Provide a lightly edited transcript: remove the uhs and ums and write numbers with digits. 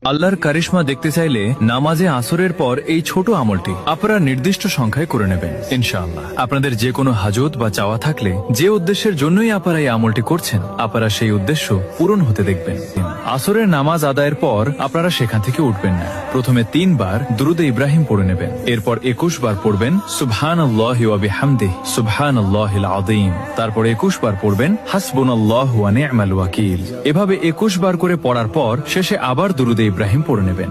আল্লাহর কারিশমা দেখতে চাইলে নামাজে আসরের পর এই ছোট আমলটি আপনারা নির্দিষ্ট সংখ্যায় করে নেবেন ইনশাআল্লাহ। আপনাদের যে কোনো হাজত বা চাওয়া থাকলে যে উদ্দেশ্যের জন্যই আপনারা এই আমলটি করছেন আপনারা সেই উদ্দেশ্য পূরণ হতে দেখবেন। আসরের নামাজ আদায়ের পর আপনারা সেখান থেকে উঠবেন না। প্রথমে 3 বার দুরুদে ইব্রাহিম পড়ে নেবেন, এরপর 21 বার পড়বেন সুবহানাল্লাহি ওয়া বিহামদিহি সুবহানাল্লাহিল আযীম, তারপর 21 বার পড়বেন হাসবুনাল্লাহু ওয়া নি'মাল ওয়াকিল। এভাবে 21 বার করে পড়ার পর শেষে আবার দুরুদে ইব্রাহিম পড়ে নেবেন।